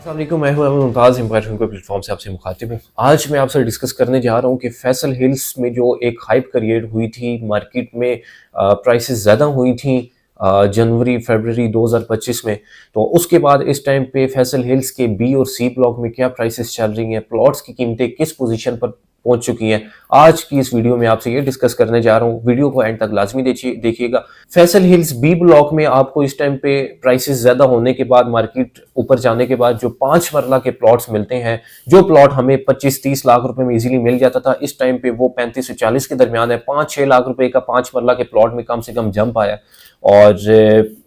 अस्सलाम वालेकुम, मैं हूं Ahmed Mumtaz empire film platform से आपसे मुखातिब हूं। आज मैं आपसे डिस्कस करने जा रहा हूं कि फैसल हिल्स में जो एक हाइप क्रिएट हुई थी मार्केट में, प्राइसेस ज़्यादा हुई थी जनवरी फरवरी 2025 में। तो उसके बाद इस टाइम पे फैसल हिल्स के बी और सी ब्लॉक में क्या प्राइसेस चल रही हैं, प्लॉट्स की कीमतें किस पोजीशन पर पहुंच चुकी हैं। आज की इस वीडियो में आपसे ये डिस्कस करने जा रहा हूं। वीडियो को एंड तक लाजमी देखिएगा। फैसल हिल्स बी ब्लॉक में आपको इस टाइम पे प्राइसेस ज्यादा होने के बाद, मार्केट ऊपर जाने के बाद जो 5 मरला के प्लॉट्स मिलते हैं, जो प्लॉट हमें 25-30 लाख रुपए में इजीली मिल जाता था, इस टाइम पे वो 35 से 40 के दरमियान है। 5-6 लाख रुपए का 5 मरला के प्लॉट में कम से कम जंप आया। और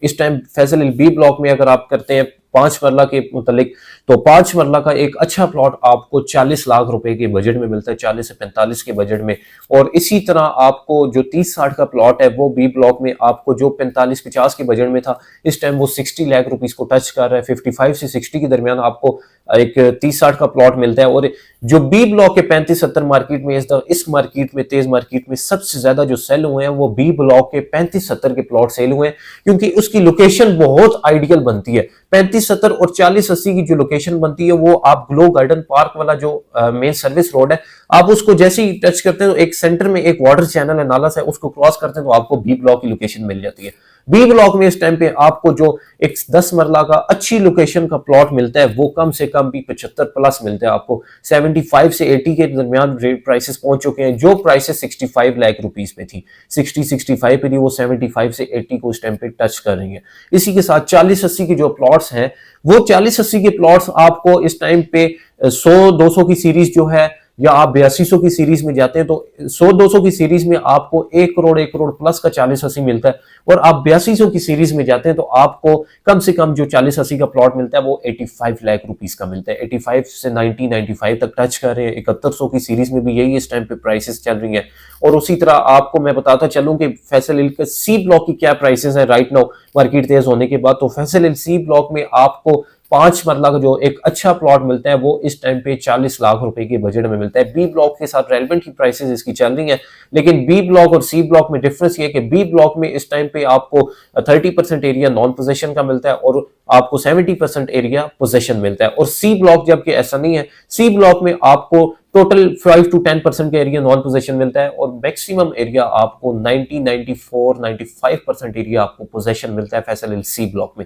इस टाइम फैसल हिल बी ब्लॉक में अगर आप करते हैं 5 मरला के मुतालिक, तो 5 मरला का एक अच्छा प्लॉट आपको 40 लाख रुपए के बजट में मिलता है, 40 से 45 के बजट में। और इसी तरह आपको जो 30-60 का प्लॉट है वो बी ब्लॉक में आपको जो 45-50 के बजट में था, इस टाइम वो 60 लाख रुपीस को टच कर रहा है। 55 से 60 के दरमियान आपको एक 30-60 का प्लॉट मिलता है। और जो बी ब्लॉक के 35-70 मार्केट में, इस मार्केट में, तेज मार्केट में सबसे ज्यादा जो सेल हुए हैं वो बी ब्लॉक के 35-70 के प्लॉट सेल हुए हैं, क्योंकि उसकी लोकेशन बहुत आइडियल बनती है। 35-70 और 40-80 की जो लोकेशन बनती है वो आप ग्लो गार्डन पार्क वाला जो मेन सर्विस रोड है, आप उसको जैसे ही टच करते हैं तो एक सेंटर में एक वाटर चैनल है, नाला सा है, उसको क्रॉस करते हैं तो आपको बी ब्लॉक की लोकेशन मिल जाती है। बी ब्लॉक में इस टाइम पे आपको जो एक 10 मरला का अच्छी लोकेशन का प्लॉट मिलता है वो कम से कम भी 75 प्लस मिलता है आपको। 75 से 80 के दरमियान रेट प्राइसेस पहुंच चुके हैं। जो प्राइसेस 65 लाख रुपीस में थी, 60-65 पे थी, वो 75 से 80 को इस टाइम पे टच कर रही है। इसी के साथ 40-80 के जो प्लॉट्स हैं, वो 40-80 के प्लॉट्स आपको इस टाइम पे 100-200 की सीरीज जो है, या आप 8200 की सीरीज में जाते हैं तो 100-200 की सीरीज में आपको 1 करोड़ प्लस का 40-80 मिलता है। और आप 8200 की सीरीज में जाते हैं तो आपको कम से कम जो 40-80 का प्लॉट मिलता है वो 85 लाख रुपीस का मिलता है। 85 से 90-95 तक टच कर रहे हैं। 7100 की सीरीज में भी यही इस टाइम पे प्राइसेस चल रही हैं। और उसी तरह आपको मैं बताता चलूं कि फैसल हिल के सी ब्लॉक की क्या प्राइसेस है राइट नाउ मार्केट तेज होने के बाद। तो फैसल हिल सी ब्लॉक में आपको 5 मरला का जो एक अच्छा प्लॉट मिलता है वो इस टाइम पे 40 लाख रुपए के बजट में मिलता है। बी ब्लॉक के साथ रेलेवेंट की प्राइसेस इसकी चल रही हैं, लेकिन बी ब्लॉक और सी ब्लॉक में डिफरेंस ये है कि बी ब्लॉक में इस टाइम पे आपको 30% एरिया नॉन पोजेशन का मिलता है और आपको 70% एरिया पोजेशन मिलता है। और सी ब्लॉक जबकि ऐसा नहीं है, सी ब्लॉक में आपको टोटल 5 to 10% का एरिया नॉन पोजेशन मिलता है और मैक्सिमम एरिया आपको 90-94-95% एरिया आपको पोजेशन मिलता है फैसल हिल सी ब्लॉक में।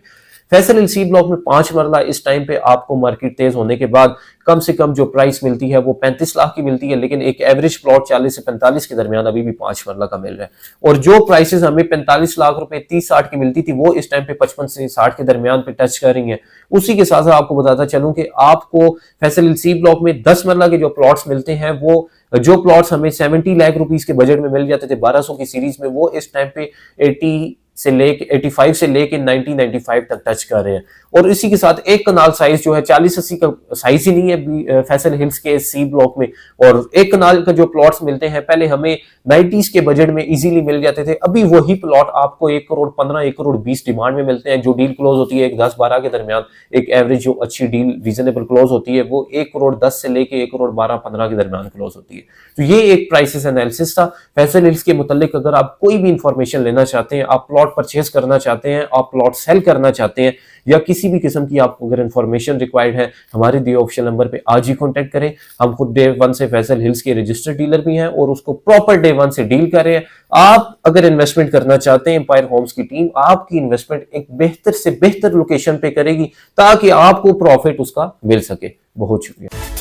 फैसल हिल सी ब्लॉक में 5 मरला इस टाइम पे आपको मार्केट तेज होने के बाद कम से कम जो प्राइस मिलती है वो 35 लाख की मिलती है, लेकिन एक एवरेज प्लॉट 40 से 45 के दरमियान अभी भी 5 मरला का मिल रहा है। और जो प्राइसेस हमें 45 लाख रुपए 30-60 की मिलती थी वो इस टाइम पे 55 से 60 के दरमियान पे टच कर रही है। उसी के साथ साथ आपको बताता चलूं कि आपको फैसल हिल सी ब्लॉक में 10 मरला के जो प्लॉट्स मिलते हैं, वो जो प्लॉट्स हमें 70 लाख रुपीस के बजट में मिल जाते थे 1200 की सीरीज में, वो इस टाइम पे 85 से लेके 90-95 तक टच कर रहे हैं। और इसी के साथ एक कनाल साइज जो है 40-80 का साइज ही नहीं है फैसल हिल्स के सी ब्लॉक में। और एक कनाल का जो प्लॉट्स मिलते हैं पहले हमें 90s के बजट में इजीली मिल जाते थे, अभी वही प्लॉट आपको 1 करोड़ 15, 1 करोड़ 20 डिमांड में मिलते हैं। जो डील क्लोज होती है 10-12 के दरमियान, एक एवरेज जो अच्छी डील रीजनेबल क्लोज होती है वो 1 करोड़ 10 से लेके 1 करोड़ 12-15 के दरमियान क्लोज होती है। तो ये एक प्राइसेस एनालिसिस था फैसल हिल्स के मुतालिक। अगर आप कोई भी इंफॉर्मेशन लेना चाहते हैं, आप प्लॉट परचेज करना चाहते हैं, आप प्लॉट सेल करना चाहते हैं, या किसी भी किस्म की आपको अगर इंफॉर्मेशन रिक्वायर्ड है, हमारे दिए ऑप्शन नंबर पे आज ही कांटेक्ट करें। हम खुद डे 1 से फैसल हिल्स के रजिस्टर्ड डीलर भी हैं और उसको प्रॉपर डे 1 से डील कर रहे हैं। आप अगर इन्वेस्टमेंट करना चाहते हैं, एम्पायर होम्स की टीम आपकी इन्वेस्टमेंट एक बेहतर से बेहतर लोकेशन पे करेगी ताकि आपको प्रॉफिट उसका मिल सके। बहुत शुक्रिया।